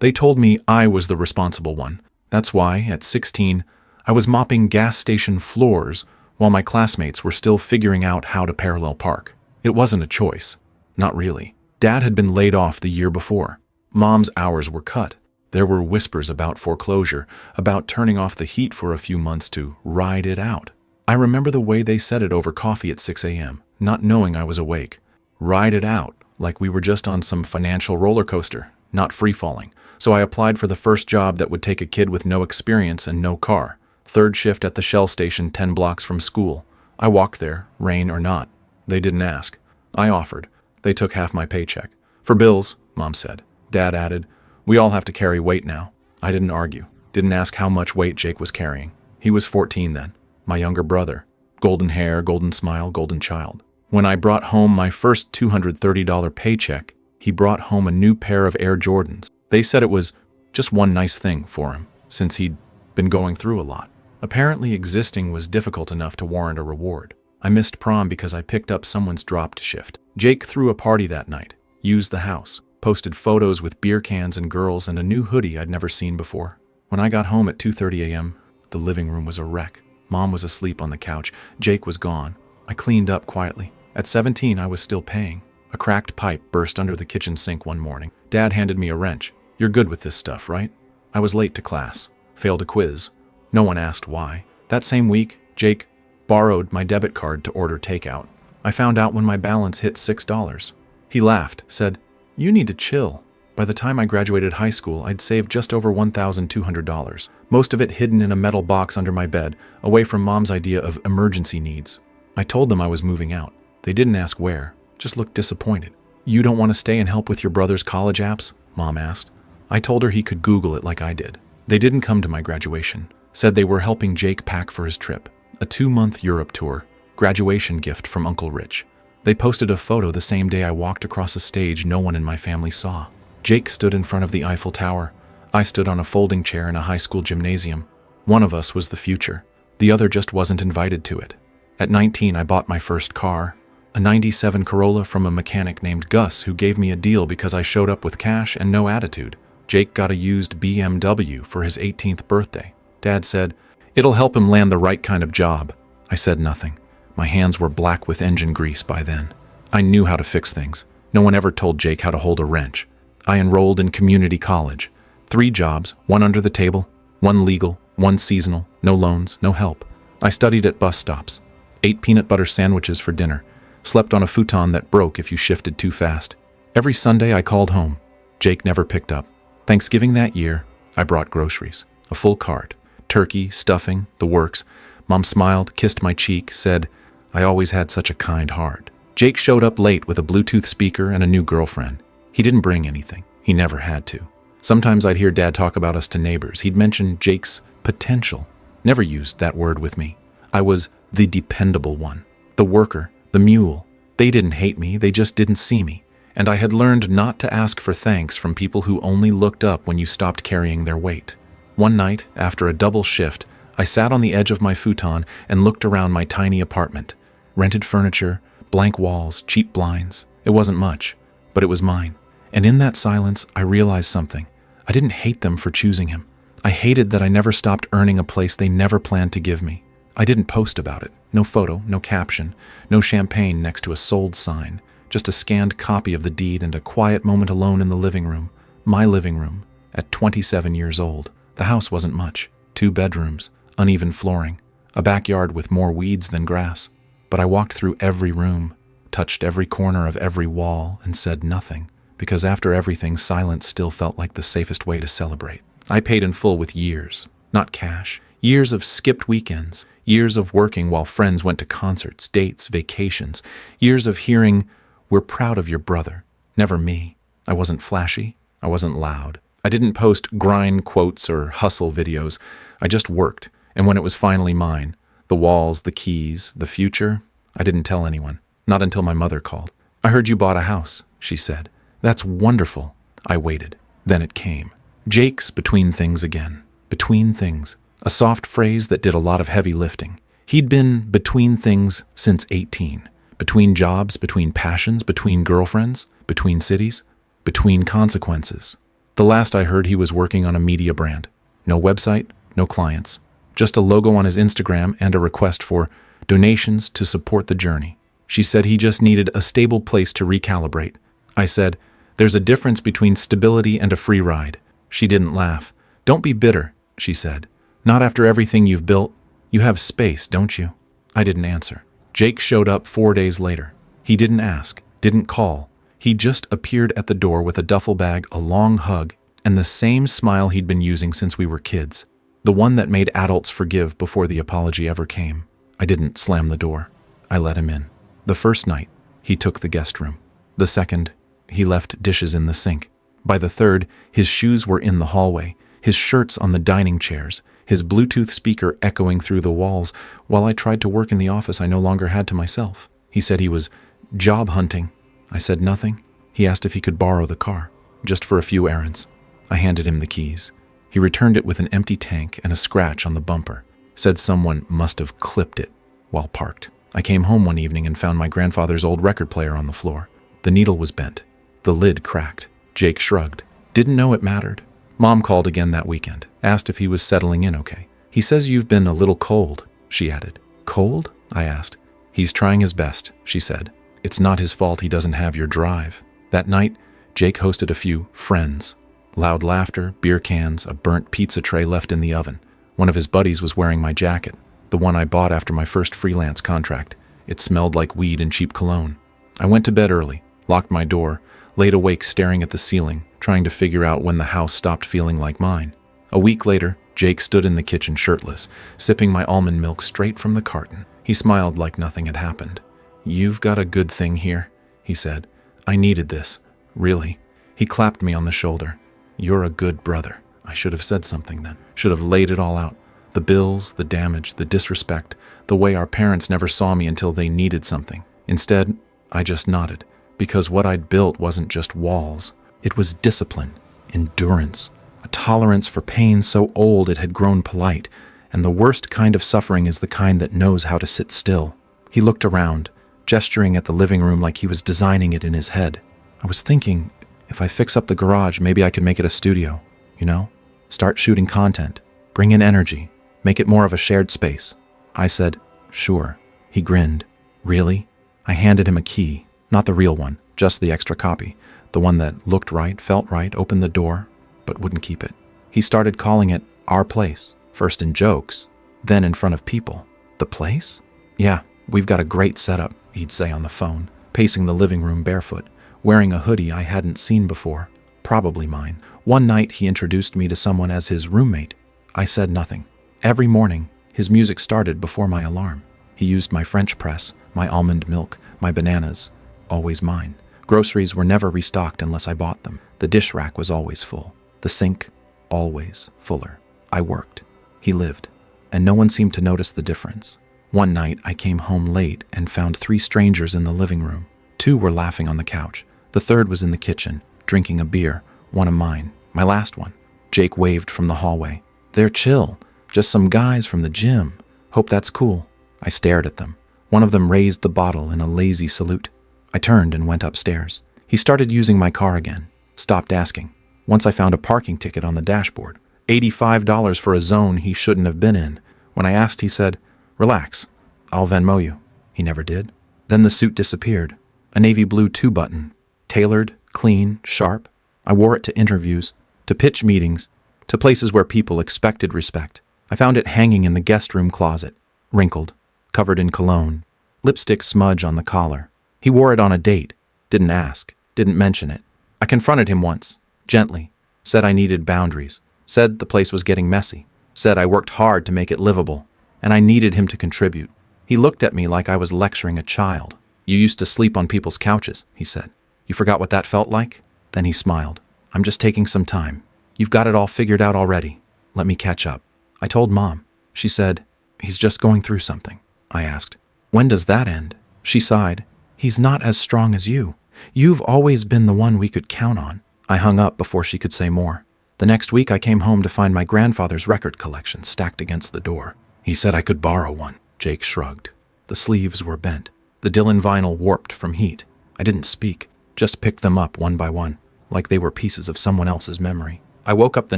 They told me I was the responsible one. That's why, at 16, I was mopping gas station floors while my classmates were still figuring out how to parallel park. It wasn't a choice. Not really. Dad had been laid off the year before. Mom's hours were cut. There were whispers about foreclosure, about turning off the heat for a few months to ride it out. I remember the way they said it over coffee at 6 a.m., not knowing I was awake. Ride it out, like we were just on some financial roller coaster, not free-falling. So I applied for the first job that would take a kid with no experience and no car. Third shift at the Shell station 10 blocks from school. I walked there, rain or not. They didn't ask. I offered. They took half my paycheck. For bills, Mom said. Dad added, we all have to carry weight now. I didn't argue. Didn't ask how much weight Jake was carrying. He was 14 then. My younger brother. Golden hair, golden smile, golden child. When I brought home my first $230 paycheck, he brought home a new pair of Air Jordans. They said it was just one nice thing for him, since he'd been going through a lot. Apparently existing was difficult enough to warrant a reward. I missed prom because I picked up someone's dropped shift. Jake threw a party that night, used the house, posted photos with beer cans and girls and a new hoodie I'd never seen before. When I got home at 2:30 a.m., the living room was a wreck. Mom was asleep on the couch. Jake was gone. I cleaned up quietly. At 17, I was still paying. A cracked pipe burst under the kitchen sink one morning. Dad handed me a wrench. You're good with this stuff, right? I was late to class. Failed a quiz. No one asked why. That same week, Jake borrowed my debit card to order takeout. I found out when my balance hit $6. He laughed, said, you need to chill. By the time I graduated high school, I'd saved just over $1,200, most of it hidden in a metal box under my bed, away from Mom's idea of emergency needs. I told them I was moving out. They didn't ask where, just looked disappointed. You don't want to stay and help with your brother's college apps? Mom asked. I told her he could Google it like I did. They didn't come to my graduation. Said they were helping Jake pack for his trip. A 2-month Europe tour. Graduation gift from Uncle Rich. They posted a photo the same day I walked across a stage no one in my family saw. Jake stood in front of the Eiffel Tower. I stood on a folding chair in a high school gymnasium. One of us was the future. The other just wasn't invited to it. At 19, I bought my first car. A 97 Corolla from a mechanic named Gus who gave me a deal because I showed up with cash and no attitude. Jake got a used BMW for his 18th birthday. Dad said, it'll help him land the right kind of job. I said nothing. My hands were black with engine grease by then. I knew how to fix things. No one ever told Jake how to hold a wrench. I enrolled in community college. 3 jobs, 1 under the table, 1 legal, 1 seasonal, no loans, no help. I studied at bus stops, ate peanut butter sandwiches for dinner, slept on a futon that broke if you shifted too fast. Every Sunday I called home. Jake never picked up. Thanksgiving that year, I brought groceries, a full cart, turkey, stuffing, the works. Mom smiled, kissed my cheek, said, I always had such a kind heart. Jake showed up late with a Bluetooth speaker and a new girlfriend. He didn't bring anything. He never had to. Sometimes I'd hear Dad talk about us to neighbors. He'd mention Jake's potential. Never used that word with me. I was the dependable one, the worker, the mule. They didn't hate me, they just didn't see me. And I had learned not to ask for thanks from people who only looked up when you stopped carrying their weight. One night, after a double shift, I sat on the edge of my futon and looked around my tiny apartment. Rented furniture, blank walls, cheap blinds. It wasn't much, but it was mine. And in that silence, I realized something. I didn't hate them for choosing him. I hated that I never stopped earning a place they never planned to give me. I didn't post about it. No photo, no caption, no champagne next to a sold sign. Just a scanned copy of the deed and a quiet moment alone in the living room. My living room, at 27 years old. The house wasn't much. 2 bedrooms, uneven flooring, a backyard with more weeds than grass. But I walked through every room, touched every corner of every wall, and said nothing. Because after everything, silence still felt like the safest way to celebrate. I paid in full with years, not cash. Years of skipped weekends, years of working while friends went to concerts, dates, vacations, years of hearing, we're proud of your brother. Never me. I wasn't flashy. I wasn't loud. I didn't post grind quotes or hustle videos. I just worked, and when it was finally mine, the walls, the keys, the future, I didn't tell anyone. Not until my mother called. I heard you bought a house, she said. That's wonderful. I waited. Then it came. Jake's between things again. Between things. A soft phrase that did a lot of heavy lifting. He'd been between things since 18. Between jobs, between passions, between girlfriends, between cities, between consequences. The last I heard, he was working on a media brand. No website, no clients. Just a logo on his Instagram and a request for donations to support the journey. She said he just needed a stable place to recalibrate. I said, "There's a difference between stability and a free ride." She didn't laugh. "Don't be bitter," she said. "Not after everything you've built. You have space, don't you?" I didn't answer. Jake showed up 4 days later. He didn't ask, didn't call. He just appeared at the door with a duffel bag, a long hug, and the same smile he'd been using since we were kids. The one that made adults forgive before the apology ever came. I didn't slam the door. I let him in. The first night, he took the guest room. The second, he left dishes in the sink. By the third, his shoes were in the hallway, his shirts on the dining chairs, his Bluetooth speaker echoing through the walls while I tried to work in the office I no longer had to myself. He said he was job hunting. I said nothing. He asked if he could borrow the car, just for a few errands. I handed him the keys. He returned it with an empty tank and a scratch on the bumper. Said someone must have clipped it while parked. I came home one evening and found my grandfather's old record player on the floor. The needle was bent. The lid cracked. Jake shrugged. Didn't know it mattered. Mom called again that weekend, asked if he was settling in okay. "He says you've been a little cold," she added. "Cold?" I asked. "He's trying his best," she said. "It's not his fault he doesn't have your drive." That night, Jake hosted a few friends. Loud laughter, beer cans, a burnt pizza tray left in the oven. One of his buddies was wearing my jacket, the one I bought after my first freelance contract. It smelled like weed and cheap cologne. I went to bed early, locked my door, laid awake staring at the ceiling, trying to figure out when the house stopped feeling like mine. A week later, Jake stood in the kitchen shirtless, sipping my almond milk straight from the carton. He smiled like nothing had happened. "You've got a good thing here," he said. "I needed this, really." He clapped me on the shoulder. "You're a good brother." I should have said something then. Should have laid it all out. The bills, the damage, the disrespect, the way our parents never saw me until they needed something. Instead, I just nodded, because what I'd built wasn't just walls. It was discipline, endurance, a tolerance for pain so old it had grown polite, and the worst kind of suffering is the kind that knows how to sit still. He looked around, gesturing at the living room like he was designing it in his head. I was thinking, if I fix up the garage, maybe I could make it a studio, you know? Start shooting content, bring in energy, make it more of a shared space. I said, "Sure." He grinned. "Really?" I handed him a key, not the real one, just the extra copy, the one that looked right, felt right, opened the door, but wouldn't keep it. He started calling it our place, first in jokes, then in front of people. "The place?" "Yeah, we've got a great setup," he'd say on the phone, pacing the living room barefoot, wearing a hoodie I hadn't seen before, probably mine. One night he introduced me to someone as his roommate. I said nothing. Every morning, his music started before my alarm. He used my French press, my almond milk, my bananas, always mine. Groceries were never restocked unless I bought them. The dish rack was always full. The sink, always fuller. I worked. He lived. And no one seemed to notice the difference. One night, I came home late and found 3 strangers in the living room. 2 were laughing on the couch. The third was in the kitchen, drinking a beer, one of mine, my last one. Jake waved from the hallway. "They're chill. Just some guys from the gym. Hope that's cool." I stared at them. One of them raised the bottle in a lazy salute. I turned and went upstairs. He started using my car again. Stopped asking. Once I found a parking ticket on the dashboard. $85 for a zone he shouldn't have been in. When I asked, he said, "Relax, I'll Venmo you." He never did. Then the suit disappeared. A navy blue 2-button. Tailored, clean, sharp. I wore it to interviews, to pitch meetings, to places where people expected respect. I found it hanging in the guest room closet, wrinkled, covered in cologne, lipstick smudge on the collar. He wore it on a date, didn't ask, didn't mention it. I confronted him once, gently, said I needed boundaries, said the place was getting messy, said I worked hard to make it livable, and I needed him to contribute. He looked at me like I was lecturing a child. "You used to sleep on people's couches," he said. "You forgot what that felt like?" Then he smiled. "I'm just taking some time. You've got it all figured out already. Let me catch up." I told Mom. She said, "He's just going through something." I asked, "When does that end?" She sighed. "He's not as strong as you. You've always been the one we could count on." I hung up before she could say more. The next week I came home to find my grandfather's record collection stacked against the door. He said I could borrow one. Jake shrugged. The sleeves were bent. The Dylan vinyl warped from heat. I didn't speak, just picked them up one by one. like they were pieces of someone else's memory. I woke up the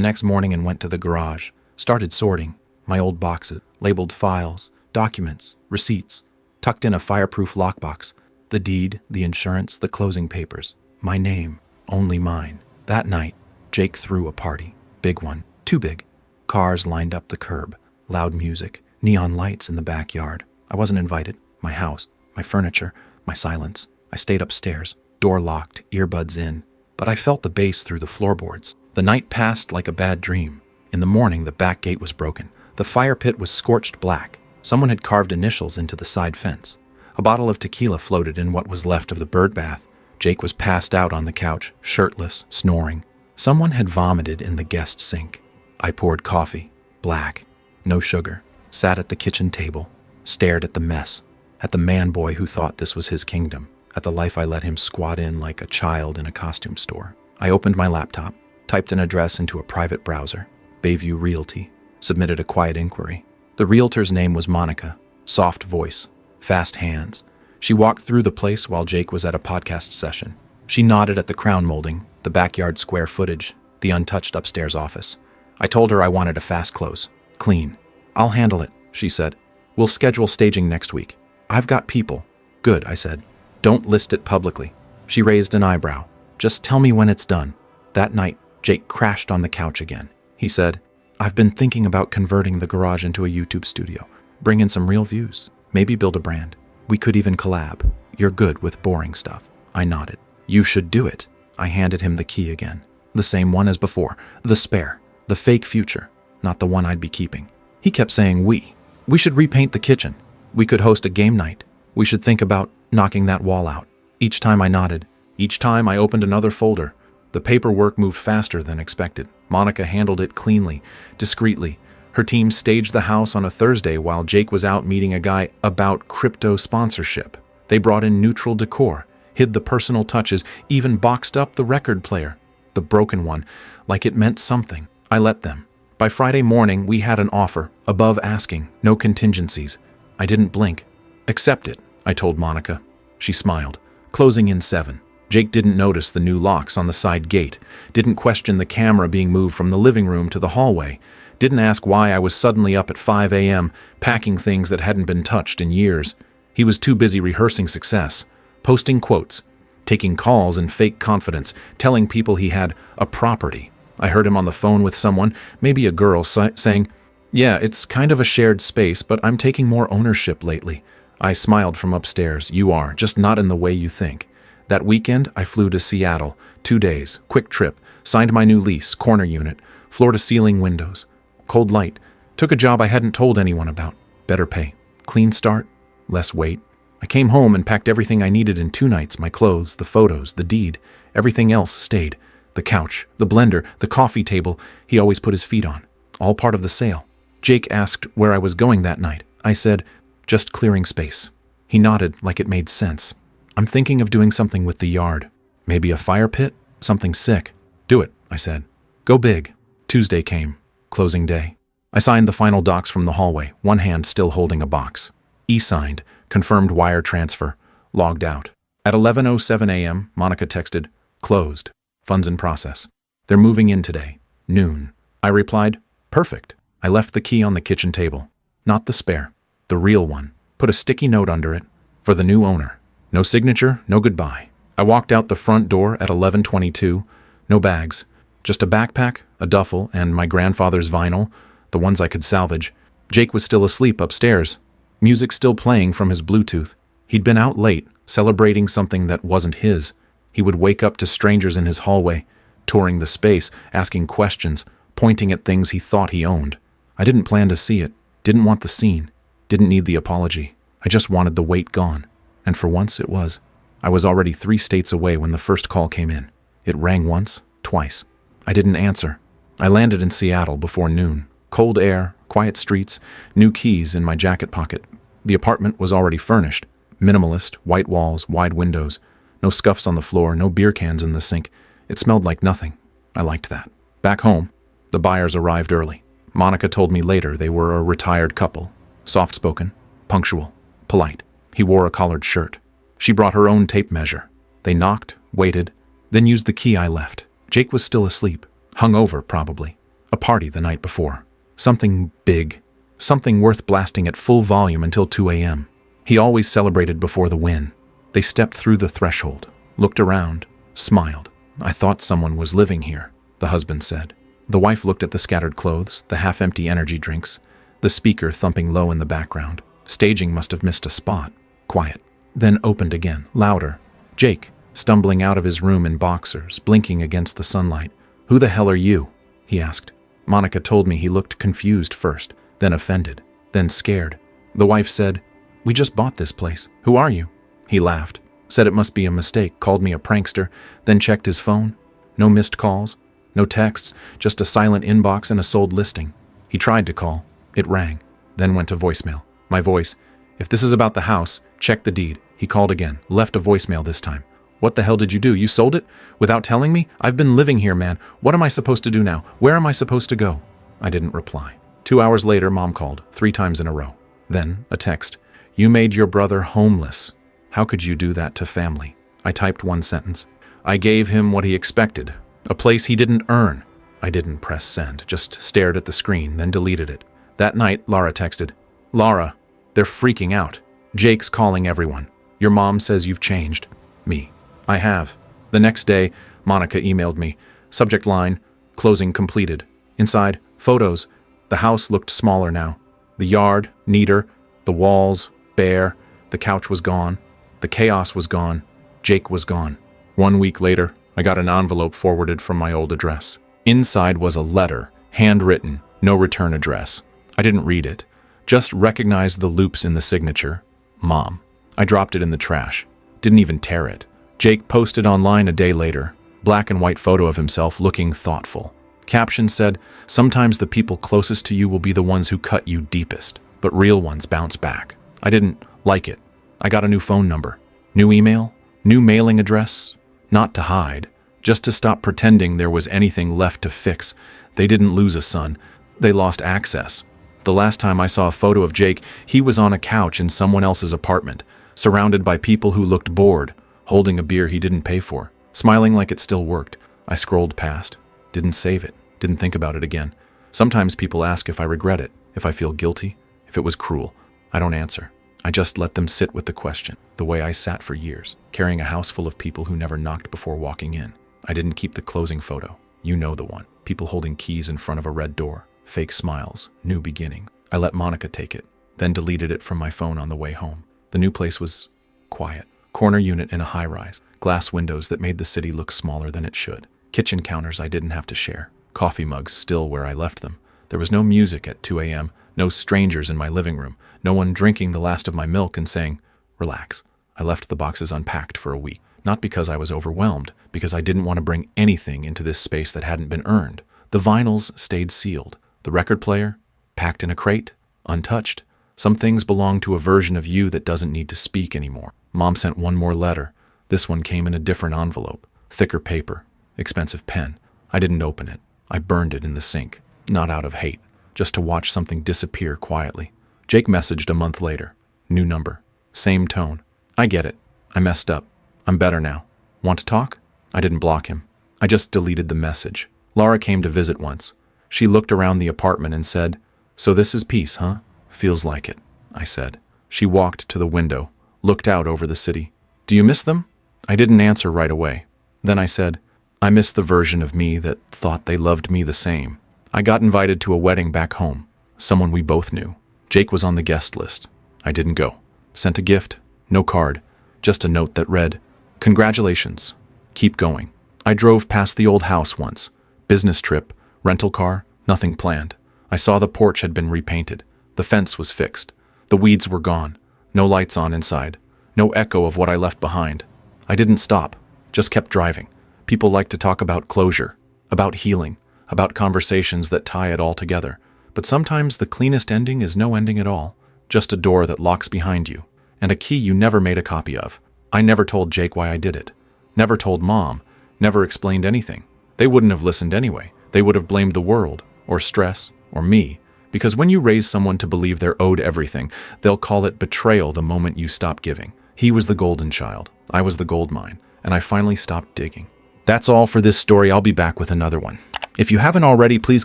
next morning and went to the garage, started sorting my old boxes, labeled files, documents, receipts, tucked in a fireproof lockbox, the deed, the insurance, the closing papers. My name, only mine. That night, Jake threw a party. Big one, too big. Cars lined up the curb, loud music, neon lights in the backyard. I wasn't invited. My house, my furniture, my silence. I stayed upstairs, door locked, earbuds in, but I felt the bass through the floorboards. The night passed like a bad dream. In the morning, the back gate was broken. The fire pit was scorched black. Someone had carved initials into the side fence. A bottle of tequila floated in what was left of the bird bath. Jake was passed out on the couch, shirtless, snoring. Someone had vomited in the guest sink. I poured coffee, black, no sugar, sat at the kitchen table, stared at the mess, at the man boy who thought this was his kingdom, at the life I let him squat in like a child in a costume store. I opened my laptop, typed an address into a private browser, Bayview Realty, submitted a quiet inquiry. The realtor's name was Monica, soft voice, fast hands. She walked through the place while Jake was at a podcast session. She nodded at the crown molding, the backyard square footage, the untouched upstairs office. I told her I wanted a fast close, clean. I'll handle it, she said. We'll schedule staging next week. I've got people. Good, I said. Don't list it publicly. She raised an eyebrow. Just tell me when it's done. That night, Jake crashed on the couch again. He said, I've been thinking about converting the garage into a YouTube studio. Bring in some real views. Maybe build a brand. We could even collab. You're good with boring stuff. I nodded. You should do it. I handed him the key again. The same one as before. The spare. The fake future. Not the one I'd be keeping. He kept saying we. We should repaint the kitchen. We could host a game night. We should think about knocking that wall out. Each time I nodded. Each time I opened another folder. The paperwork moved faster than expected. Monica handled it cleanly, discreetly. Her team staged the house on a Thursday while Jake was out meeting a guy about crypto sponsorship. They brought in neutral decor, hid the personal touches, even boxed up the record player, the broken one, like it meant something. I let them. By Friday morning, we had an offer, above asking, no contingencies. I didn't blink. Accept it, I told Monica. She smiled. Closing in 7. Jake didn't notice the new locks on the side gate, didn't question the camera being moved from the living room to the hallway, didn't ask why I was suddenly up at 5 a.m. packing things that hadn't been touched in years. He was too busy rehearsing success, posting quotes, taking calls in fake confidence, telling people he had a property. I heard him on the phone with someone, maybe a girl, saying, yeah, it's kind of a shared space, but I'm taking more ownership lately. I smiled from upstairs. You are, just not in the way you think. That weekend, I flew to Seattle, 2 days, quick trip, signed my new lease, corner unit, floor-to-ceiling windows, cold light, took a job I hadn't told anyone about, better pay, clean start, less wait. I came home and packed everything I needed in 2 nights, my clothes, the photos, the deed. Everything else stayed. The couch, the blender, the coffee table he always put his feet on, all part of the sale. Jake asked where I was going that night. I said, just clearing space. He nodded like it made sense. I'm thinking of doing something with the yard. Maybe a fire pit? Something sick. Do it, I said. Go big. Tuesday came. Closing day. I signed the final docs from the hallway, one hand still holding a box. E-signed, confirmed wire transfer, logged out. At 11:07 a.m., Monica texted, closed. Funds in process. They're moving in today. Noon. I replied, perfect. I left the key on the kitchen table. Not the spare. The real one. Put a sticky note under it. For the new owner. No signature, no goodbye. I walked out the front door at 11:22. No bags. Just a backpack, a duffel, and my grandfather's vinyl, the ones I could salvage. Jake was still asleep upstairs. Music still playing from his Bluetooth. He'd been out late, celebrating something that wasn't his. He would wake up to strangers in his hallway, touring the space, asking questions, pointing at things he thought he owned. I didn't plan to see it, didn't want the scene, didn't need the apology. I just wanted the weight gone. And for once it was. I was already 3 states away when the first call came in. It rang once, twice. I didn't answer. I landed in Seattle before noon. Cold air, quiet streets, new keys in my jacket pocket. The apartment was already furnished. Minimalist, white walls, wide windows. No scuffs on the floor, no beer cans in the sink. It smelled like nothing. I liked that. Back home, the buyers arrived early. Monica told me later they were a retired couple. Soft-spoken, punctual, polite. He wore a collared shirt. She brought her own tape measure. They knocked, waited, then used the key I left. Jake was still asleep, hungover probably. A party the night before. Something big. Something worth blasting at full volume until 2 a.m. He always celebrated before the win. They stepped through the threshold, looked around, smiled. "I thought someone was living here," the husband said. The wife looked at the scattered clothes, the half-empty energy drinks, the speaker thumping low in the background. Staging must have missed a spot. Quiet. Then opened again, louder. Jake, stumbling out of his room in boxers, blinking against the sunlight. "Who the hell are you?" he asked. Monica told me he looked confused first, then offended, then scared. The wife said, "We just bought this place. Who are you?" He laughed, said it must be a mistake, called me a prankster, then checked his phone. No missed calls, no texts, just a silent inbox and a sold listing. He tried to call. It rang, then went to voicemail. My voice, "If this is about the house, check the deed." He called again, left a voicemail this time. "What the hell did you do? You sold it? Without telling me? I've been living here, man. What am I supposed to do now? Where am I supposed to go?" I didn't reply. 2 hours later, Mom called, 3 times in a row. Then, a text. "You made your brother homeless. How could you do that to family?" I typed one sentence. "I gave him what he expected. A place he didn't earn." I didn't press send, just stared at the screen, then deleted it. That night, Laura texted, "Laura, they're freaking out. Jake's calling everyone. Your mom says you've changed." Me. "I have." The next day, Monica emailed me. Subject line, "Closing completed." Inside, photos. The house looked smaller now. The yard, neater. The walls, bare. The couch was gone. The chaos was gone. Jake was gone. 1 week later, I got an envelope forwarded from my old address. Inside was a letter, handwritten, no return address. I didn't read it, just recognized the loops in the signature. Mom. I dropped it in the trash. Didn't even tear it. Jake posted online a day later. Black and white photo of himself looking thoughtful. Caption said, "Sometimes the people closest to you will be the ones who cut you deepest, but real ones bounce back." I didn't like it. I got a new phone number, new email, new mailing address. Not to hide, just to stop pretending there was anything left to fix. They didn't lose a son. They lost access. The last time I saw a photo of Jake, he was on a couch in someone else's apartment, surrounded by people who looked bored, holding a beer he didn't pay for, smiling like it still worked. I scrolled past. Didn't save it. Didn't think about it again. Sometimes people ask if I regret it, if I feel guilty, if it was cruel. I don't answer. I just let them sit with the question, the way I sat for years, carrying a house full of people who never knocked before walking in. I didn't keep the closing photo. You know the one. People holding keys in front of a red door. Fake smiles. New beginning. I let Monica take it, then deleted it from my phone on the way home. The new place was quiet. Corner unit in a high-rise. Glass windows that made the city look smaller than it should. Kitchen counters I didn't have to share. Coffee mugs still where I left them. There was no music at 2 a.m., no strangers in my living room, no one drinking the last of my milk and saying, "Relax." I left the boxes unpacked for a week. Not because I was overwhelmed, because I didn't want to bring anything into this space that hadn't been earned. The vinyls stayed sealed. The record player, packed in a crate, untouched. Some things belong to a version of you that doesn't need to speak anymore. Mom sent one more letter. This one came in a different envelope. Thicker paper. Expensive pen. I didn't open it. I burned it in the sink. Not out of hate. Just to watch something disappear quietly. Jake messaged a month later. New number. Same tone. "I get it. I messed up. I'm better now. Want to talk?" I didn't block him. I just deleted the message. Laura came to visit once. She looked around the apartment and said, "So this is peace, huh?" "Feels like it," I said. She walked to the window, looked out over the city. "Do you miss them?" I didn't answer right away. Then I said, "I miss the version of me that thought they loved me the same." I got invited to a wedding back home, someone we both knew. Jake was on the guest list. I didn't go. Sent a gift, no card, just a note that read, "Congratulations. Keep going." I drove past the old house once. Business trip, rental car, nothing planned. I saw the porch had been repainted. The fence was fixed. The weeds were gone. No lights on inside. No echo of what I left behind. I didn't stop, just kept driving. People like to talk about closure, about healing, about conversations that tie it all together. But sometimes the cleanest ending is no ending at all, just a door that locks behind you, and a key you never made a copy of. I never told Jake why I did it. Never told Mom. Never explained anything. They wouldn't have listened anyway. They would have blamed the world, or stress, or me. Because when you raise someone to believe they're owed everything, they'll call it betrayal the moment you stop giving. He was the golden child. I was the gold mine. And I finally stopped digging. That's all for this story. I'll be back with another one. If you haven't already, please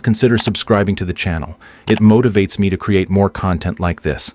consider subscribing to the channel. It motivates me to create more content like this.